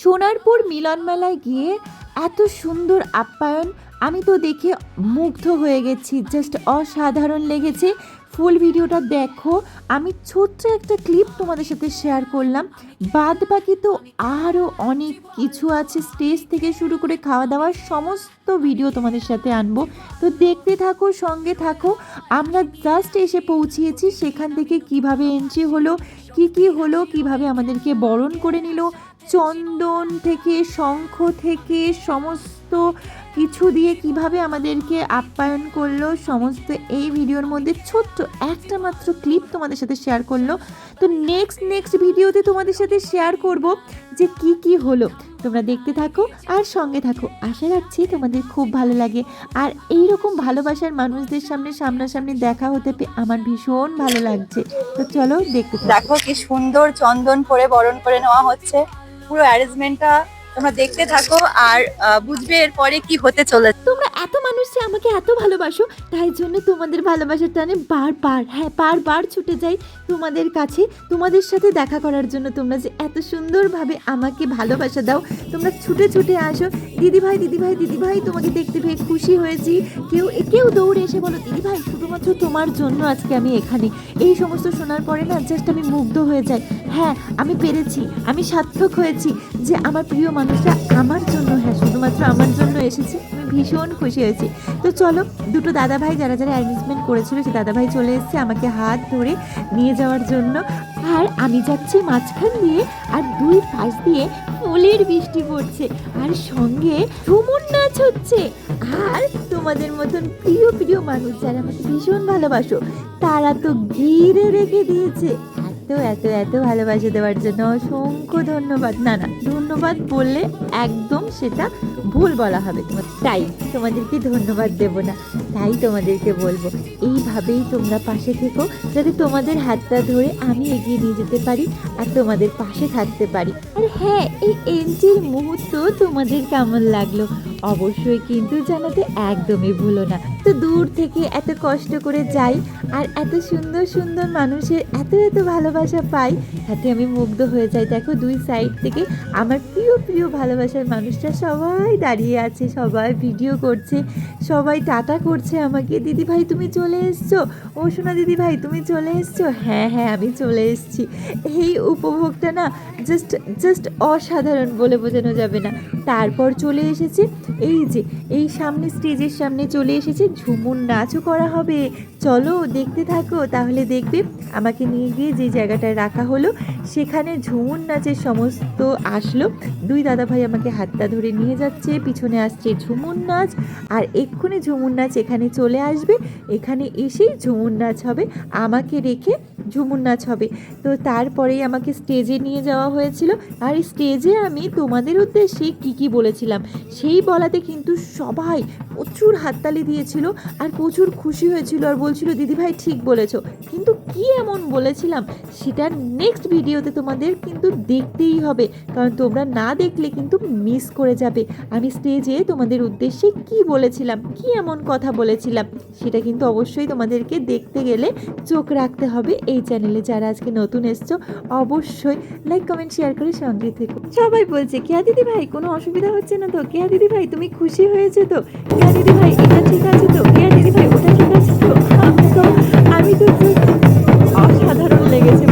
সোনারপুর মিলন মেলায় গিয়ে এত সুন্দর আপ্যায়ন আমি তো দেখে মুগ্ধ হয়ে গেছি, জাস্ট অসাধারণ লেগেছে। ফুল ভিডিওটা দেখো, আমি ছোট্ট একটা ক্লিপ তোমাদের সাথে শেয়ার করলাম, বাদ বাকি তো আরও অনেক কিছু আছে, স্টেজ থেকে শুরু করে খাওয়া দাওয়ার সমস্ত ভিডিও তোমাদের সাথে আনবো। তো দেখতে থাকো, সঙ্গে থাকো। আমরা জাস্ট এসে পৌঁছিয়েছি, সেখান থেকে কিভাবে এন্ট্রি হলো, কি হলো, কিভাবে আমাদেরকে বরণ করে নিল, চন্দন থেকে শঙ্খ থেকে সমস্ত কিছু দিয়ে কিভাবে আমাদেরকে আপ্যায়ন করলো, সমস্ত এই ভিডিওর মধ্যে ছোট্ট একটা মাত্র ক্লিপ তোমাদের সাথে শেয়ার করলো। তো নেক্সট ভিডিওতে তোমাদের সাথে শেয়ার করব যে কি হলো। তোমরা দেখতে থাকো আর সঙ্গে থাকো, আশা রাখছি তোমাদের খুব ভালো লাগে। আর এই রকম ভালোবাসার মানুষদের সামনাসামনি দেখা হতে পেয়ে আমার ভীষণ ভালো লাগছে। তো চলো দেখতে থাকো। দেখো কি সুন্দর চন্দন পরে বরণ করে নেওয়া হচ্ছে, পুরো অ্যারেঞ্জমেন্টটা তোমরা দেখতে থাকো আর বুঝবে এরপরে কি হতে চলেছে। তোমরা এত মানুষ যে আমাকে এত ভালোবাসো, তাই জন্য তোমাদের ভালোবাসার টানে বারবার ছুটে যাই তোমাদের কাছে, তোমাদের সাথে দেখা করার জন্য। তোমরা যে এত সুন্দরভাবে আমাকে ভালোবাসা দাও, তোমরা ছুটে আসো। দিদিভাই তোমাকে দেখতে পেয়ে খুশি হয়েছি। কেউ দৌড়ে এসে বলো দিদিভাই শুধুমাত্র তোমার জন্য আজকে আমি এখানে। এই সমস্ত শোনার পরে না জাস্ট আমি মুগ্ধ হয়ে যাই। হ্যাঁ, আমি পেরেছি, আমি সার্থক হয়েছি যে আমার প্রিয় মানুষরা আমার জন্য, হ্যাঁ শুধুমাত্র আমার জন্য এসেছে। আমি ভীষণ খুশি হয়েছি। তো চলো, দুটো দাদাভাই যারা অ্যারেঞ্জমেন্ট করেছিল, সে দাদাভাই চলে এসেছে আমাকে হাত ধরে নিয়ে যাওয়ার জন্য। আর আমি যাচ্ছি মাঝখান দিয়ে, আর দুই পাশ দিয়ে ফুলের বৃষ্টি পড়ছে, আর সঙ্গে ঝুমুর নাচ হচ্ছে। আর তোমাদের মতন প্রিয় মানুষ যারা আমাকে ভীষণ ভালোবাসো, তারা তো ঘিরে রেখে দিয়েছে। এত ভালোবাসা দেওয়ার জন্য অসংখ্য ধন্যবাদ। না ধন্যবাদ বললে একদম সেটা ভুল বলা হবে, তাই তোমাদেরকে ধন্যবাদ দেব না, তাই তোমাদেরকে বলবো এইভাবেই তোমরা পাশে থেকো, যাতে তোমাদের হাতটা ধরে আমি এগিয়ে নিয়ে যেতে পারি আর তোমাদের পাশে থাকতে পারি। আর হ্যাঁ, এই এন্ট্রির মুহূর্ত তোমাদের কেমন লাগলো অবশ্যই কিন্তু জানাতে একদমই ভুলো না। তো দূর থেকে এত কষ্ট করে যাই আর এত সুন্দর মানুষের এত ভালোবাসা পাই, তাতে আমি মুগ্ধ হয়ে যাই। দেখো দুই সাইড থেকে আমার প্রিয় ভালোবাসার মানুষরা সবাই দাঁড়িয়ে আছে, সবাই ভিডিও করছে, সবাই টাটা করছে আমাকে। দিদিভাই তুমি চলে এসছো, ও সোনা দিদিভাই তুমি চলে এসছো। হ্যাঁ আমি চলে এসছি। এই উপভোগটা না জাস্ট অসাধারণ, বলে বোঝানো যাবে না। তারপর চলে এসেছে এই সামনে, স্টেজের সামনে চলে এসেছে, ঝুমুর নাচও করা হবে। চলো দেখতে থাকো, তাহলে দেখবে। আমাকে নিয়ে গিয়ে যে জায়গাটায় রাখা হলো, সেখানে ঝুমুর নাচের সমস্ত আসলো। দুই দাদাভাই আমাকে হাতটা ধরে নিয়ে যাচ্ছে, পিছনে আসছে ঝুমুর নাচ। আর এক্ষুনি ঝুমুর নাচ এখানে চলে আসবে, এখানে এসেই ঝুমুর নাচ হবে, আমাকে রেখে ঝুমুর নাচ হবে। তো তারপরেই আমাকে স্টেজে নিয়ে যাওয়া হয়েছিল। আর স্টেজে আমি তোমাদের উদ্দেশ্যে কি বলেছিলাম সেই বলাতে কিন্তু সবাই প্রচুর হাততালি দিয়েছিল আর প্রচুর খুশি হয়েছিল, আর বলছিল দিদিভাই ঠিক বলেছো। কিন্তু কি এমন বলেছিলাম সেটা নেক্সট ভিডিওতে তোমাদের কিন্তু দেখতেই হবে, কারণ তোমরা না দেখলে কিন্তু মিস করে যাবে। আমি স্টেজে তোমাদের উদ্দেশ্যে কি বলেছিলাম, কি এমন কথা বলেছিলাম, সেটা কিন্তু অবশ্যই তোমাদেরকে দেখতে গেলে চোখ রাখতে হবে। এই চ্যানেলে যারা আজকে নতুন এসছো, অবশ্যই লাইক কমেন্ট শেয়ার করে সঙ্গে থেকো। সবাই বলছে কেয়া দিদি ভাই কোনো অসুবিধা হচ্ছে না তো, কেয়া দিদি ভাই তুমি খুশি হয়েছে তো, কেয়া দিদি ভাই এটা ঠিক আছে তো, কেয়া দিদি ভাই ওটা ঠিক আছে তো। আমি তো অসাধারণ লেগেছে।